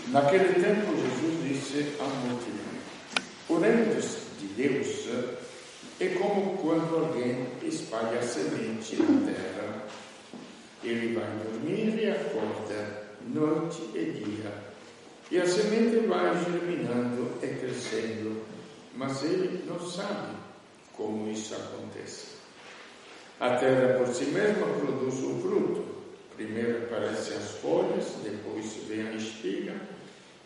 Naquele tempo Jesus disse à multidão: o reino de Deus é como quando alguém espalha semente na terra. Ele vai dormir e acorda noite e dia, e a semente vai germinando e crescendo, mas ele não sabe como isso acontece. A terra por si mesma produz o fruto. Primeiro aparecem as folhas, depois vem a espiga,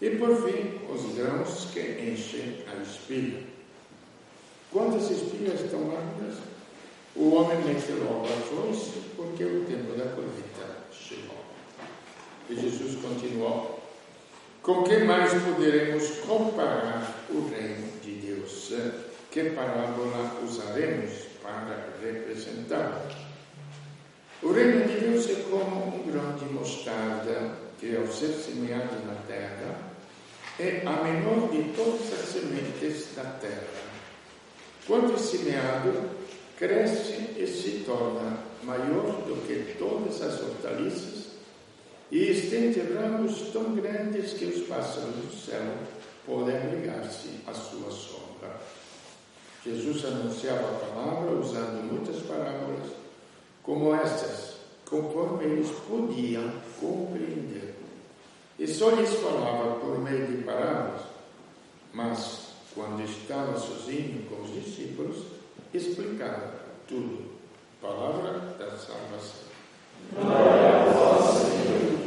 e por fim os grãos que enchem a espiga. Quando as espigas estão maduras, o homem mete logo a foice, porque o tempo da colheita chegou. E Jesus continuou: com que mais poderemos comparar o reino de Deus? Que parábola usaremos para representar? O reino de Deus é como um grão de mostarda que, ao ser semeado na terra, é a menor de todas as sementes da terra. Quando é semeado, cresce e se torna maior do que todas as hortaliças e estende ramos tão grandes que os pássaros do céu podem ligar-se à sua sombra. Jesus anunciava a palavra usando muitas parábolas como estas, conforme eles podiam compreender. E só lhes falava por meio de parábolas, mas quando estava sozinho com os discípulos, explicava tudo. Palavra da salvação. Glória a vós, Senhor.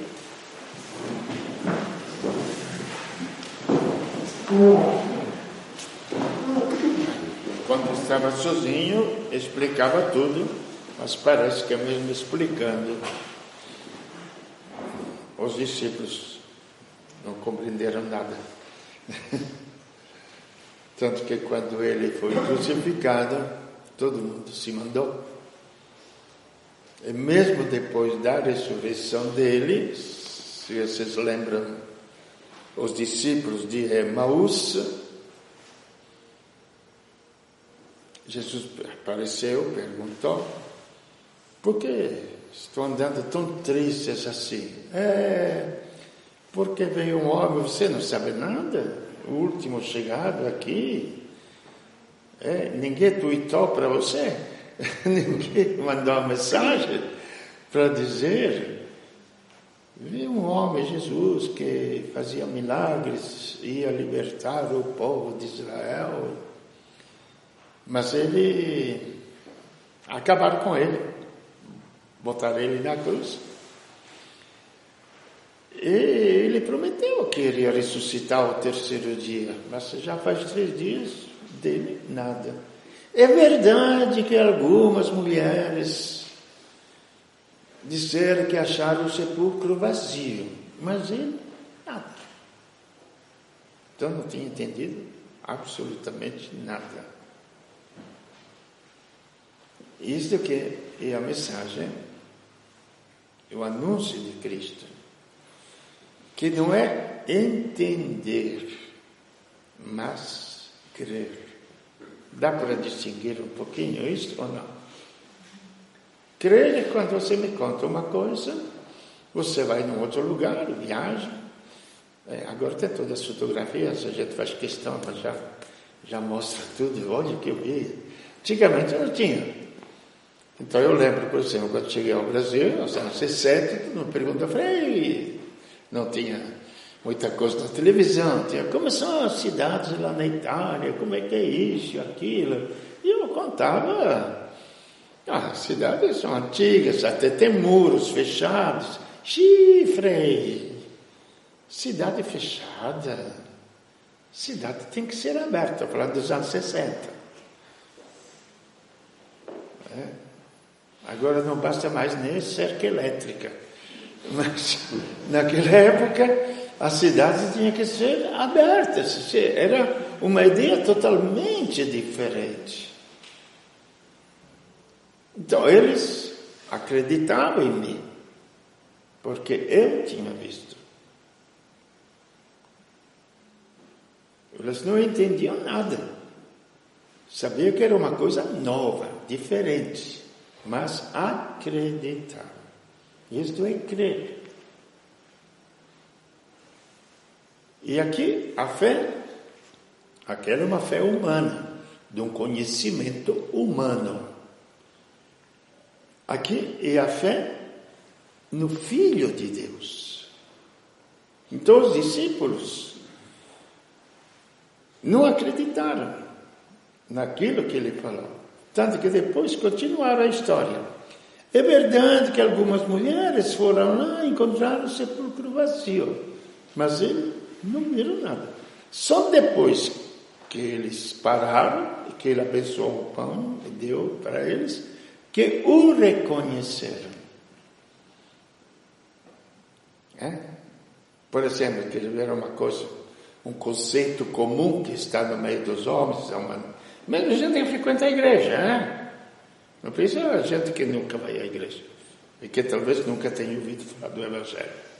Quando estava sozinho, explicava tudo, mas parece que é mesmo explicando. Os discípulos não compreenderam nada. Tanto que quando ele foi crucificado, todo mundo se mandou. E mesmo depois da ressurreição dele, se vocês lembram, os discípulos de Emaús, Jesus apareceu, perguntou: por que estão andando tão tristes assim? Porque veio um homem, você não sabe nada? O último chegado aqui, ninguém tuitou para você, ninguém mandou uma mensagem para dizer: veio um homem, Jesus, que fazia milagres, ia libertar o povo de Israel, mas ele, acabaram com ele, botaram ele na cruz. E ele prometeu que iria ressuscitar ao terceiro dia, mas já faz 3 dias dele nada. É verdade que algumas mulheres disseram que acharam o sepulcro vazio, mas ele nada. Então não tinha entendido absolutamente nada. Isto que é a mensagem, o anúncio de Cristo, que não é entender, mas crer. Dá para distinguir um pouquinho isso ou não? Crer é quando você me conta uma coisa, você vai num outro lugar, viaja. Agora tem todas as fotografias, a gente faz questão, mas já mostra tudo. Olha o que eu vi. Antigamente não tinha. Então eu lembro, por exemplo, quando cheguei ao Brasil, nos anos 60, todo mundo perguntou, não tinha muita coisa na televisão, tinha como são as cidades lá na Itália, como é que é isso, aquilo. E eu contava, as cidades são antigas, até tem muros fechados. Frei, cidade fechada, cidade tem que ser aberta, estou falando dos anos 60. Agora não basta mais nem cerca elétrica. Mas naquela época a cidade tinha que ser aberta. Era uma ideia totalmente diferente. Então eles acreditavam em mim, porque eu tinha visto. Eles não entendiam nada. Sabiam que era uma coisa nova, diferente, mas acreditavam. Isto é crer. E aqui a fé, aquela é uma fé humana, de um conhecimento humano. Aqui é a fé no Filho de Deus. Então os discípulos não acreditaram naquilo que ele falou. Tanto que depois continuaram a história. É verdade que algumas mulheres foram lá e encontraram o sepulcro vazio. Mas eles não viram nada. Só depois que eles pararam, que ele abençoou o pão e deu para eles, que o reconheceram. Por exemplo, que ver uma coisa, um conceito comum que está no meio dos homens, mesmo gente que frequenta a igreja, não precisa gente que nunca vai à igreja e que talvez nunca tenha ouvido falar do Evangelho.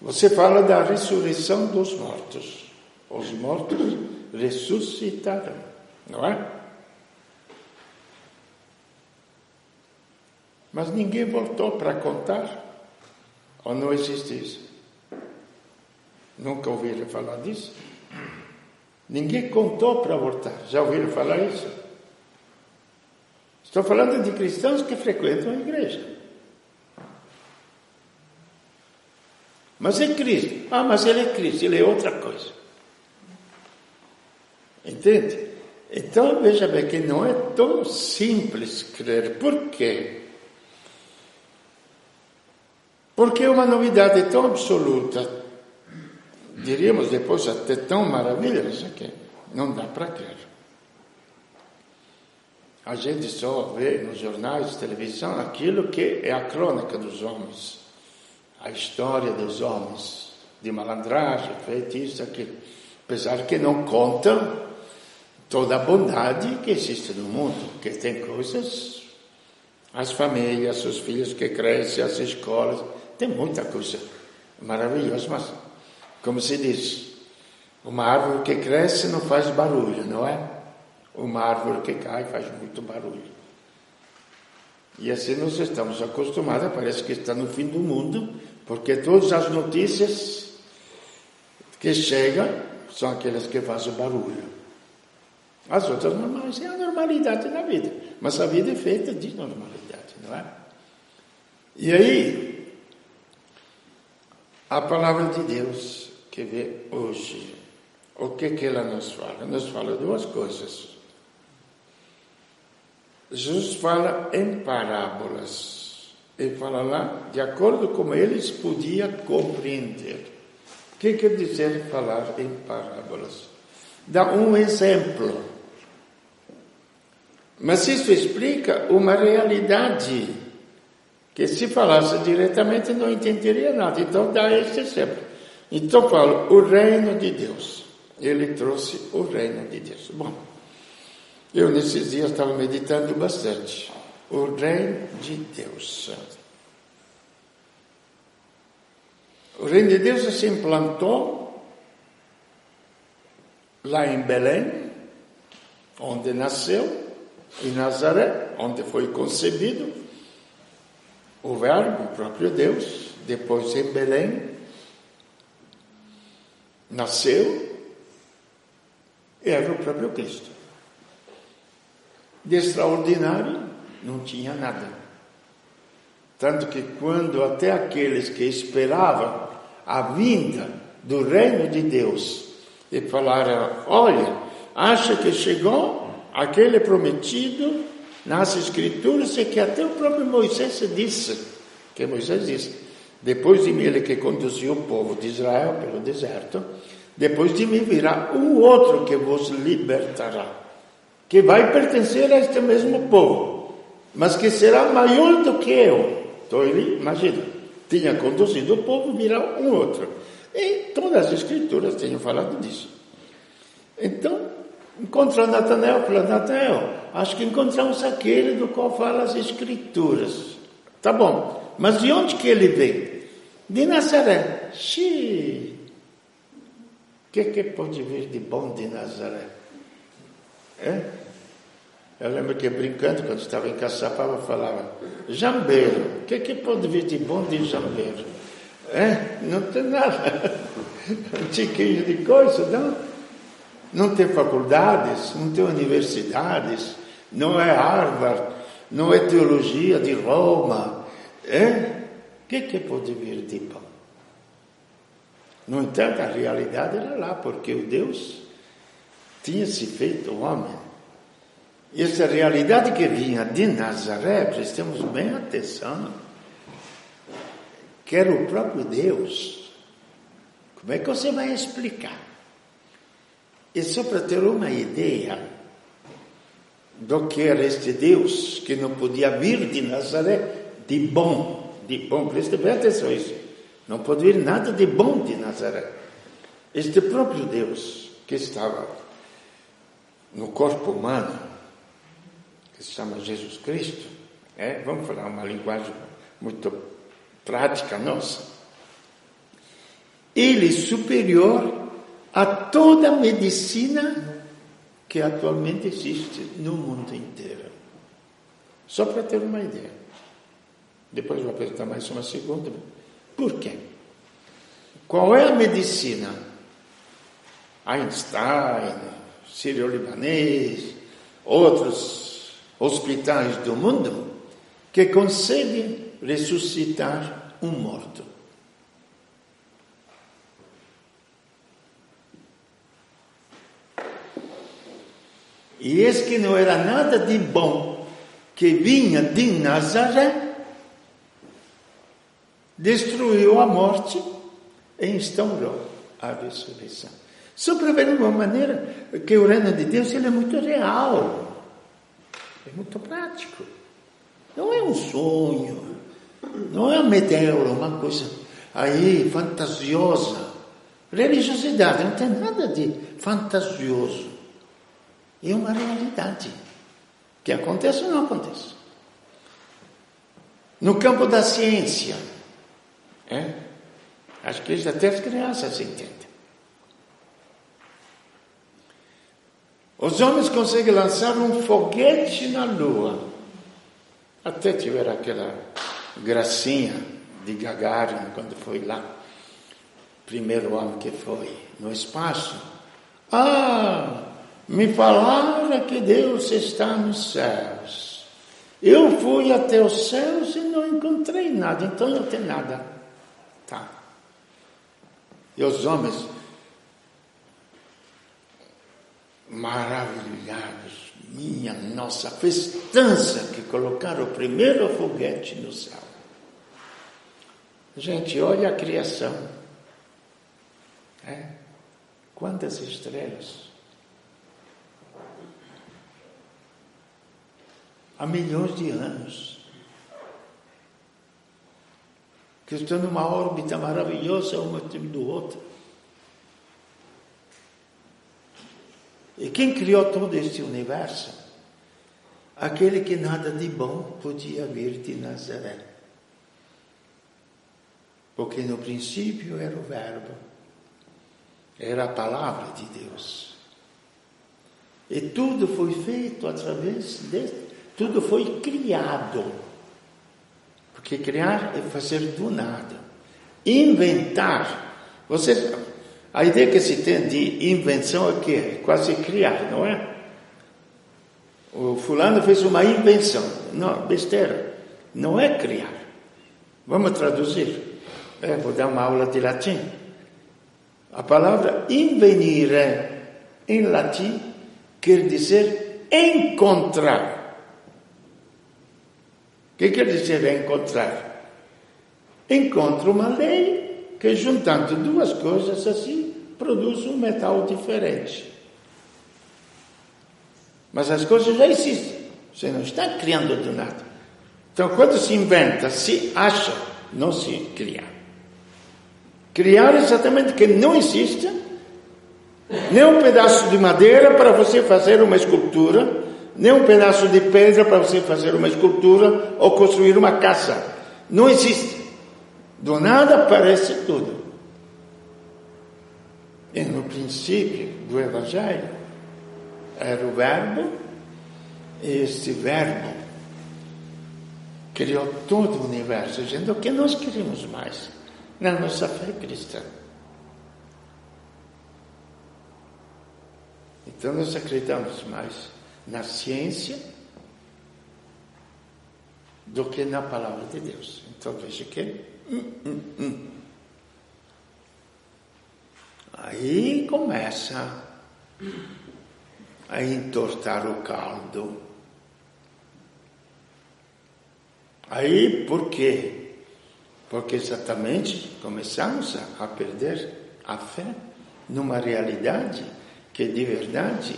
Você fala da ressurreição dos mortos. Os mortos ressuscitarão, não é? Mas ninguém voltou para contar? Ou não existe isso? Nunca ouviram falar disso? Ninguém contou para voltar. Já ouviram falar isso? Estou falando de cristãos que frequentam a igreja. Mas é Cristo. Mas ele é Cristo, ele é outra coisa. Entende? Então, veja bem que não é tão simples crer. Por quê? Porque é uma novidade tão absoluta, diríamos depois até tão maravilhosa, que não dá para crer. A gente só vê nos jornais, televisão, aquilo que é a crônica dos homens. A história dos homens, de malandragem, feitiço, aquilo. Apesar que não contam toda a bondade que existe no mundo, que tem coisas, as famílias, os filhos que crescem, as escolas, tem muita coisa maravilhosa, mas, como se diz, uma árvore que cresce não faz barulho, não é? Uma árvore que cai faz muito barulho. E assim nós estamos acostumados, parece que está no fim do mundo, porque todas as notícias que chegam são aquelas que fazem barulho. As outras normais, é a normalidade da vida. Mas a vida é feita de normalidade, não é? E aí, a palavra de Deus que vê hoje, o que ela nos fala? Nos fala duas coisas. Jesus fala em parábolas. Ele fala lá de acordo com eles podiam compreender. O que quer dizer falar em parábolas? Dá um exemplo. Mas isso explica uma realidade que se falasse diretamente não entenderia nada. Então dá esse exemplo. Então fala o reino de Deus. Ele trouxe o reino de Deus. Bom, eu nesses dias estava meditando bastante. O reino de Deus. O reino de Deus se implantou lá em Belém, onde nasceu, em Nazaré, onde foi concebido o Verbo, o próprio Deus. Depois em Belém nasceu, era o próprio Cristo. De extraordinário não tinha nada. Tanto que quando até aqueles que esperavam a vinda do reino de Deus e falaram, olha, acha que chegou aquele prometido nas Escrituras, e que até o próprio Moisés disse, depois de mim ele que conduziu o povo de Israel pelo deserto, depois de mim virá um outro que vos libertará, que vai pertencer a este mesmo povo, mas que será maior do que eu. Então ele, imagina, tinha conduzido o povo, virá um outro. E todas as Escrituras tinham falado disso. Então, encontrou Natanael, falou, Natanael, acho que encontramos aquele do qual fala as Escrituras. Tá bom, mas de onde que ele vem? De Nazaré. Xiii. O que pode vir de bom de Nazaré? Eu lembro que brincando, quando estava em Caçapava, falava, jambeiro, o que pode vir de bom de jambeiro? Não tem nada. um tiquinho de coisa, não? Não tem faculdades, não tem universidades, não é Harvard, não é teologia de Roma. O que pode vir de bom? No entanto, a realidade era lá, porque o Deus tinha se feito homem. E essa realidade que vinha de Nazaré, prestemos bem atenção, que era o próprio Deus. Como é que você vai explicar? E só para ter uma ideia do que era este Deus, que não podia vir de Nazaré de bom, preste bem atenção a isso. Não pode vir nada de bom de Nazaré. Este próprio Deus que estava no corpo humano, que se chama Jesus Cristo, vamos falar uma linguagem muito prática nossa, ele superior a toda a medicina que atualmente existe no mundo inteiro. Só para ter uma ideia. Depois vou apresentar mais uma segunda. Por quê? Qual é a medicina? Einstein, sírio-libanês, outros hospitais do mundo que conseguem ressuscitar um morto. E esse que não era nada de bom, que vinha de Nazaré, destruiu a morte e instaurou a ressurreição. Só para ver uma maneira que o reino de Deus ele é muito real, é muito prático. Não é um sonho, não é uma meteoro, uma coisa aí fantasiosa. Religiosidade não tem nada de fantasioso. É uma realidade que acontece ou não acontece. No campo da ciência, acho que isso até as crianças entendem. Os homens conseguem lançar um foguete na Lua. Até tiveram aquela gracinha de Gagarin quando foi lá. Primeiro homem que foi no espaço. Me falaram que Deus está nos céus. Eu fui até os céus e não encontrei nada, então não tem nada. Tá. E os homens, maravilhados, minha nossa festança que colocaram o primeiro foguete no céu. Gente, olha a criação. Quantas estrelas? Há milhões de anos. Que estão numa órbita maravilhosa, um do outro. E quem criou todo este universo? Aquele que nada de bom podia vir de Nazaré. Porque no princípio era o Verbo. Era a palavra de Deus. E tudo foi feito através deste. Tudo foi criado. Porque criar é fazer do nada. Inventar. A ideia que se tem de invenção é que é quase criar, não é? O fulano fez uma invenção. Não, besteira. Não é criar. Vamos traduzir. Vou dar uma aula de latim. A palavra invenire em latim quer dizer encontrar. O que quer dizer encontrar? Encontra uma lei que, juntando duas coisas assim, produz um metal diferente. Mas as coisas já existem. Você não está criando do nada. Então, quando se inventa, se acha, não se cria. Criar exatamente que não existe, nem um pedaço de madeira para você fazer uma escultura, nem um pedaço de pedra para você fazer uma escultura ou construir uma casa. Não existe. Do nada aparece tudo. E no princípio do Evangelho era o Verbo, e este Verbo criou todo o universo, dizendo o que nós queremos mais na nossa fé cristã. Então nós acreditamos mais na ciência do que na palavra de Deus. Então veja que aí começa a entortar o caldo. Aí por quê? Porque exatamente começamos a perder a fé numa realidade que de verdade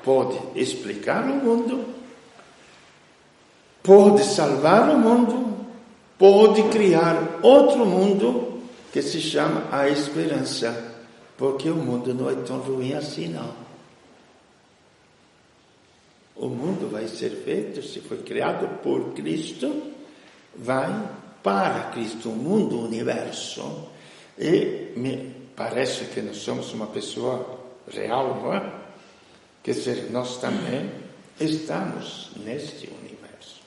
pode explicar o mundo, pode salvar o mundo, pode criar outro mundo que se chama a esperança, porque o mundo não é tão ruim assim, não. O mundo vai ser feito, se foi criado por Cristo, vai para Cristo, o mundo, o universo. E me parece que nós somos uma pessoa real, não é? Quer dizer, nós também estamos neste universo.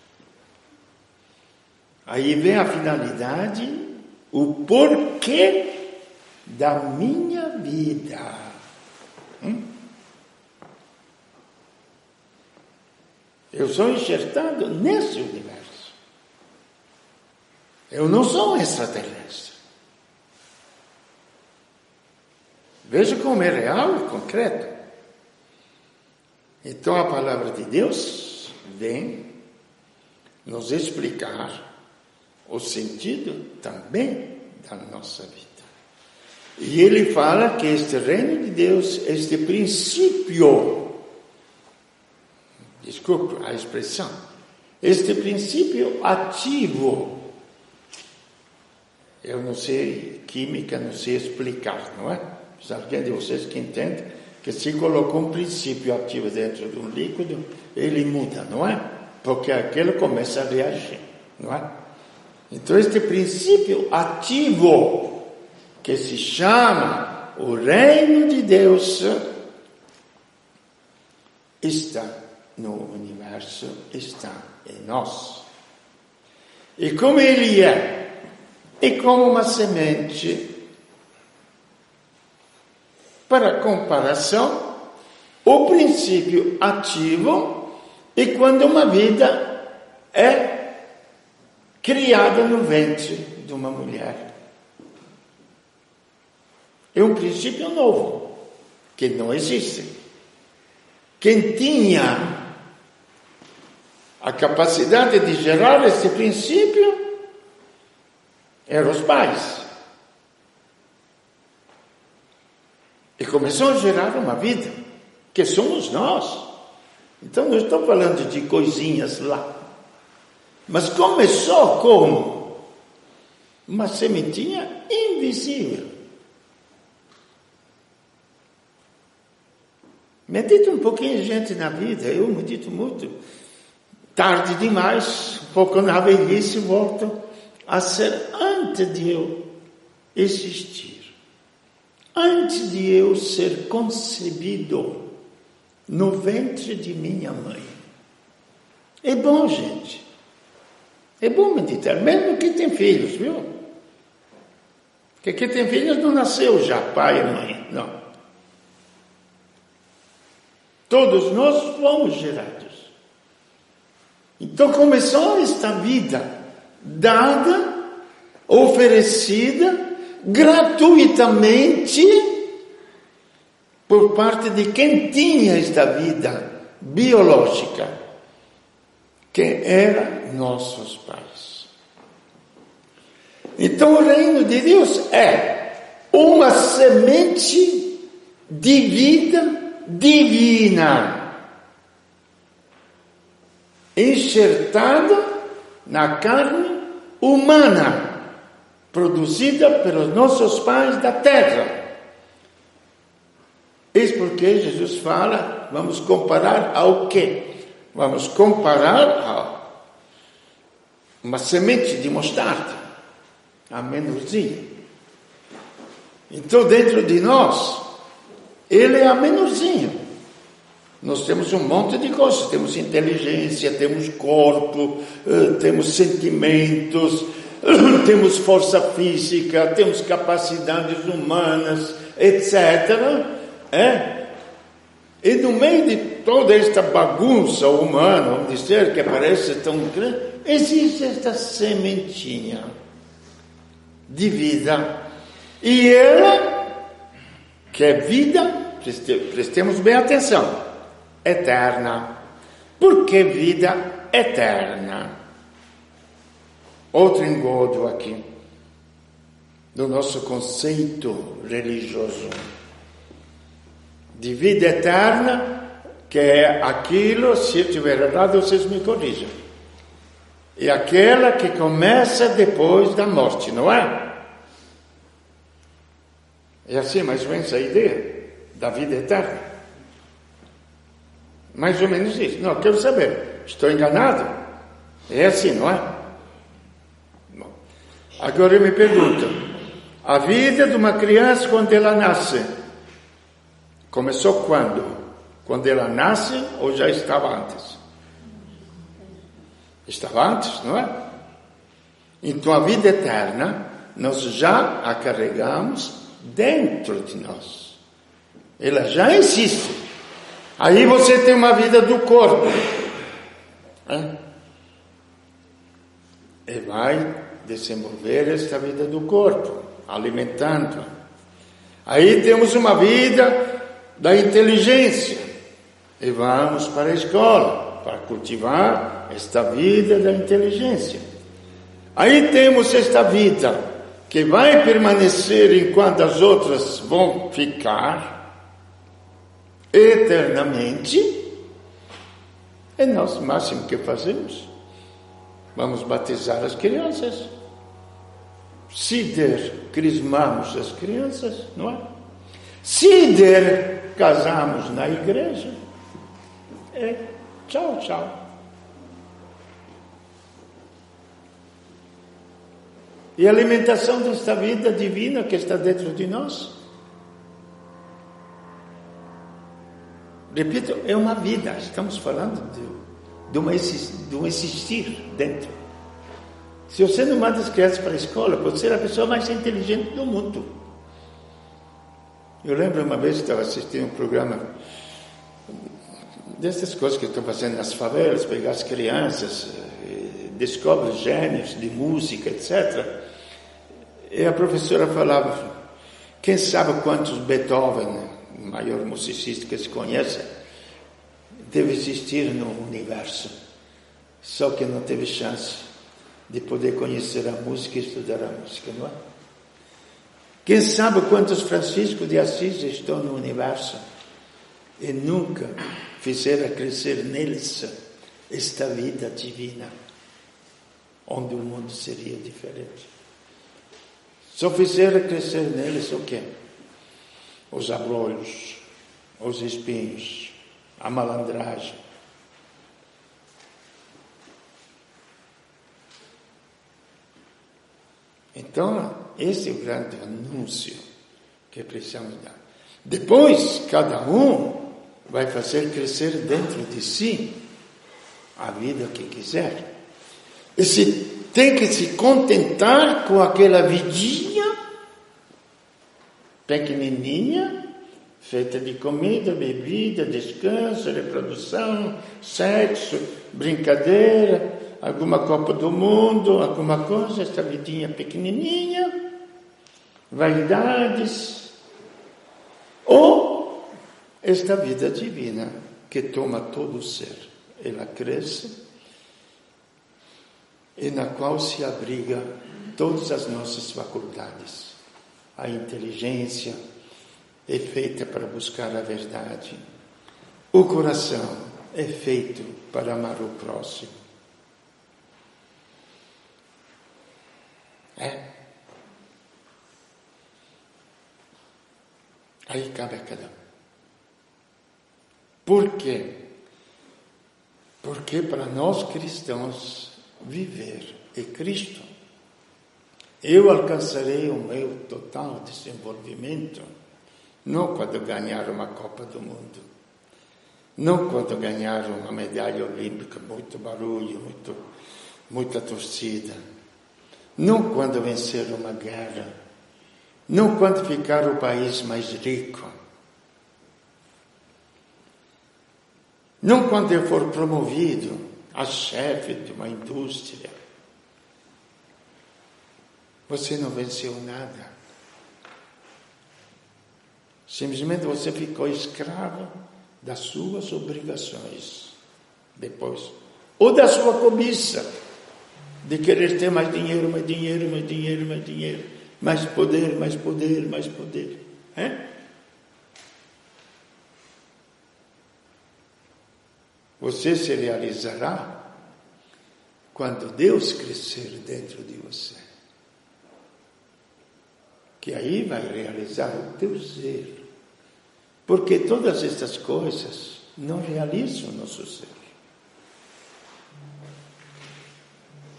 Aí vem a finalidade, o porquê da minha vida. Eu sou enxertado nesse universo. Eu não sou um extraterrestre. Veja como é real e concreto. Então a palavra de Deus vem nos explicar o sentido também da nossa vida. E ele fala que este reino de Deus, este princípio, desculpe a expressão, este princípio ativo, eu não sei química, não sei explicar, não é? Se alguém de vocês que entende que se colocou um princípio ativo dentro de um líquido, ele muda, não é? Porque aquele começa a reagir, não é? Então este princípio ativo, que se chama o reino de Deus, está no universo, está em nós. E como ele é como uma semente. Para comparação, o princípio ativo é quando uma vida é criada no ventre de uma mulher. É um princípio novo, que não existe. Quem tinha a capacidade de gerar esse princípio eram os pais. E começou a gerar uma vida, que somos nós. Então não estou falando de coisinhas lá. Mas começou como? Uma sementinha invisível. Medito um pouquinho, gente, na vida. Eu medito muito. Tarde demais, um pouco na velhice, volto a ser antes de eu existir. Antes de eu ser concebido no ventre de minha mãe. É bom, gente. É bom meditar, mesmo que tem filhos, viu? Porque quem tem filhos não nasceu já, pai e mãe, não. Todos nós fomos gerados. Então começou esta vida dada, oferecida, gratuitamente por parte de quem tinha esta vida biológica, que eram nossos pais. Então o reino de Deus é uma semente de vida divina, enxertada na carne humana, produzida pelos nossos pais da terra. Eis porque Jesus fala, vamos comparar ao quê? Vamos comparar a uma semente de mostarda, a menorzinha. Então dentro de nós, ele é a menorzinha. Nós temos um monte de coisas, temos inteligência, temos corpo, temos sentimentos, temos força física, temos capacidades humanas, etc. E no meio de toda esta bagunça humana, vamos dizer, que parece tão grande, existe esta sementinha de vida. E ela, que é vida, prestemos bem atenção, eterna. Por que vida eterna? Outro engodo aqui, do nosso conceito religioso. De vida eterna, que é aquilo, se eu estiver errado, vocês me corrijam. É aquela que começa depois da morte, não é? É assim mais ou menos a ideia da vida eterna. Mais ou menos isso. Não, quero saber. Estou enganado? É assim, não é? Bom. Agora eu me pergunto. A vida de uma criança quando ela nasce, começou quando? Quando ela nasce ou já estava antes? Estava antes, não é? Então a vida eterna, nós já a carregamos dentro de nós. Ela já existe. Aí você tem uma vida do corpo. E vai desenvolver esta vida do corpo, alimentando. Aí temos uma vida da inteligência. E vamos para a escola, para cultivar esta vida da inteligência. Aí temos esta vida que vai permanecer enquanto as outras vão ficar eternamente. E nós, o máximo que fazemos, vamos batizar as crianças. Se der, crismamos as crianças, não é? Se der, casamos na igreja. E tchau, tchau. E a alimentação desta vida divina que está dentro de nós, repito, é uma vida. Estamos falando de um existir dentro. Se você não manda as crianças para a escola, pode ser a pessoa mais inteligente do mundo. Eu lembro uma vez que estava assistindo um programa dessas coisas que estão fazendo nas favelas, pegar as crianças, descobre gênios de música, etc. E a professora falava, quem sabe quantos Beethoven, o maior musicista que se conhece, deve existir no universo. Só que não teve chance de poder conhecer a música e estudar a música, não é? Quem sabe quantos Francisco de Assis estão no universo e nunca fizeram crescer neles esta vida divina, onde o mundo seria diferente. Só fizeram crescer neles o quê? Os abrolhos, os espinhos, a malandragem. Então, esse é o grande anúncio que precisamos dar. Depois, cada um vai fazer crescer dentro de si a vida que quiser. E se tem que se contentar com aquela vidinha pequenininha, feita de comida, bebida, descanso, reprodução, sexo, brincadeira, alguma Copa do Mundo, alguma coisa, esta vidinha pequenininha, vaidades, ou esta vida divina que toma todo o ser, ela cresce e na qual se abriga todas as nossas faculdades. A inteligência é feita para buscar a verdade. O coração é feito para amar o próximo. Aí cabe a cada um. Por quê? Porque para nós cristãos viver é Cristo. Eu alcançarei o meu total desenvolvimento não quando ganhar uma Copa do Mundo, não quando ganhar uma medalha olímpica, muito barulho, muita torcida, não quando vencer uma guerra, não quando ficar o país mais rico. Não quando eu for promovido a chefe de uma indústria. Você não venceu nada. Simplesmente você ficou escravo das suas obrigações. Depois. Ou da sua cobiça. De querer ter mais dinheiro, mais dinheiro, mais dinheiro, mais dinheiro. Mais poder, mais poder, mais poder. Você se realizará quando Deus crescer dentro de você. Que aí vai realizar o teu ser. Porque todas estas coisas não realizam o nosso ser.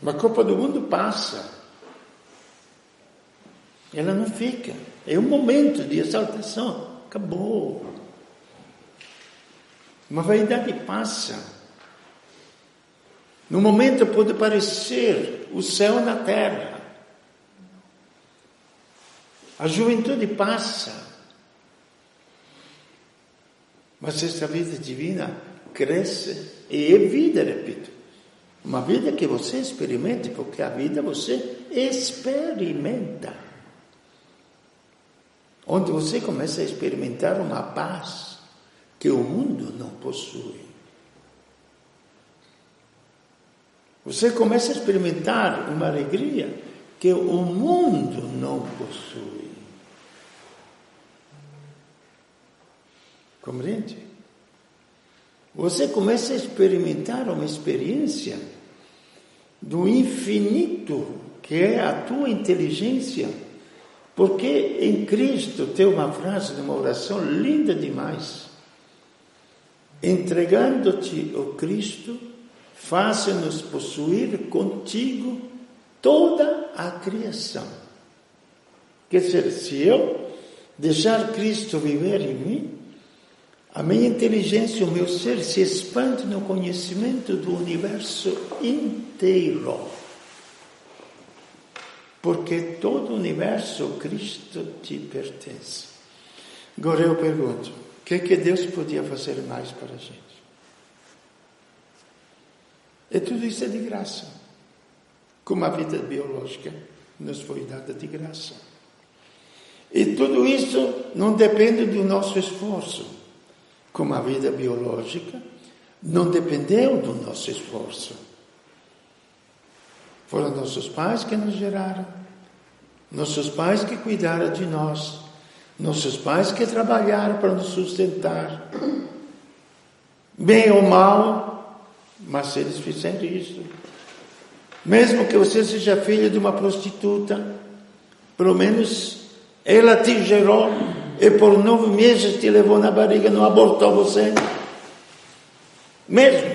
A Copa do Mundo passa. Ela não fica. É um momento de exaltação. Acabou. Uma vaidade passa. No momento pode parecer o céu na terra. A juventude passa. Mas esta vida divina cresce e é vida, repito. Uma vida que você experimente, porque a vida você experimenta. Onde você começa a experimentar uma paz que o mundo não possui. Você começa a experimentar uma alegria que o mundo não possui. Compreende? Você começa a experimentar uma experiência do infinito, que é a tua inteligência. Porque em Cristo tem uma frase de uma oração linda demais. Entregando-te o Cristo, faça-nos possuir contigo toda a criação. Quer dizer, se eu deixar Cristo viver em mim, a minha inteligência, o meu ser se expande no conhecimento do universo inteiro. Porque todo o universo, Cristo te pertence. Agora eu pergunto, o que Deus podia fazer mais para a gente? E tudo isso é de graça. Como a vida biológica nos foi dada de graça. E tudo isso não depende do nosso esforço. Como a vida biológica não dependeu do nosso esforço. Foram nossos pais que nos geraram, nossos pais que cuidaram de nós, nossos pais que trabalharam para nos sustentar, bem ou mal, mas eles fizeram isso. Mesmo que você seja filho de uma prostituta, pelo menos ela te gerou e por 9 meses te levou na barriga, não abortou você. Mesmo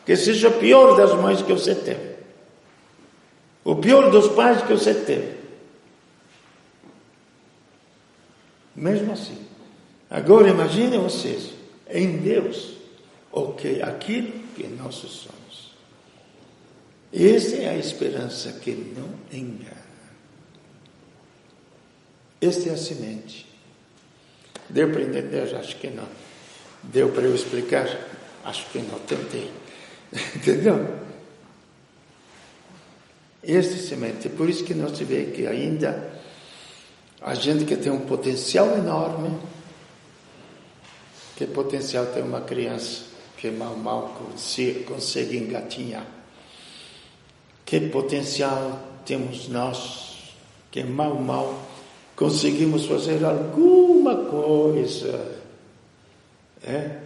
que seja o pior das mães que você teve. O pior dos pais que você teve. Mesmo assim. Agora imaginem vocês, em Deus, aquilo que nós somos. Essa é a esperança que não engana. Esta é a semente. Deu para entender? Acho que não. Deu para eu explicar? Acho que não, tentei. Entendeu? Esta é a semente. É por isso que nós vemos que ainda a gente que tem um potencial enorme, que potencial tem uma criança que mal consegue engatinhar. Que potencial temos nós, que mal conseguimos fazer alguma coisa. É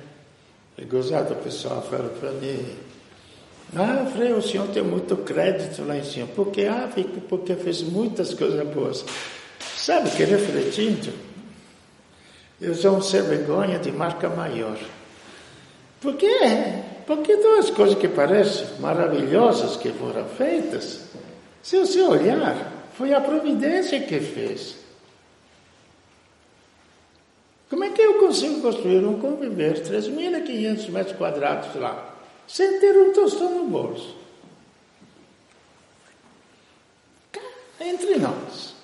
gozado, o pessoal fala para mim, Frei, o senhor tem muito crédito lá em cima. Porque fez muitas coisas boas. Sabe que refletindo, eu sou um sem vergonha de marca maior. Por quê? Porque duas coisas que parecem maravilhosas que foram feitas, se você olhar, foi a providência que fez. Como é que eu consigo construir um conviver 3.500 metros quadrados lá, sem ter um tostão no bolso? Entre nós.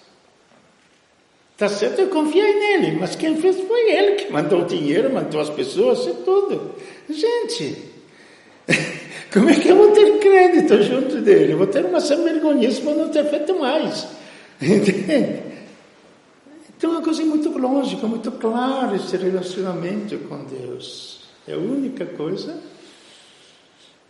Está certo, eu confiei nele, mas quem fez foi ele que mandou o dinheiro, mandou as pessoas e tudo. Gente, como é que eu vou ter crédito junto dele? Eu vou ter uma sem-vergonhice por não ter feito mais. Entende? Então é uma coisa muito lógica, muito clara esse relacionamento com Deus. É a única coisa.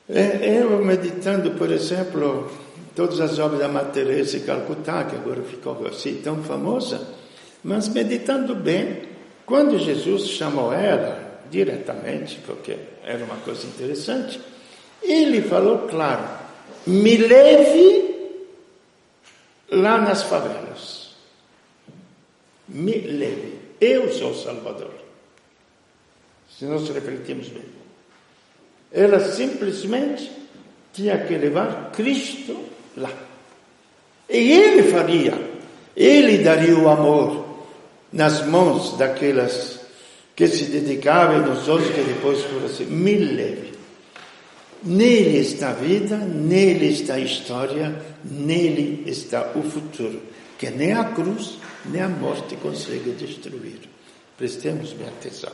Eu meditando, por exemplo, todas as obras da Madre Teresa de Calcutá, que agora ficou assim tão famosa, mas meditando bem, quando Jesus chamou ela diretamente, porque era uma coisa interessante, ele falou claro: me leve lá nas favelas, me leve, eu sou o Salvador. Se nós refletimos bem, ela simplesmente tinha que levar Cristo lá, e ele faria, ele daria o amor nas mãos daquelas que se dedicavam e nos outros que depois foram assim: me leve. Nele está a vida, nele está a história, nele está o futuro, que nem a cruz, nem a morte consegue destruir. Prestemos bem atenção.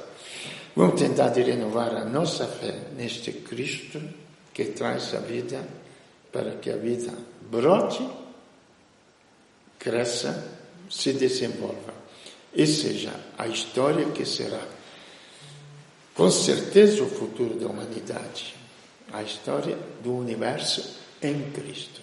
Vamos tentar de renovar a nossa fé neste Cristo que traz a vida, para que a vida brote, cresça, se desenvolva e seja a história que será, com certeza, o futuro da humanidade. A história do universo em Cristo.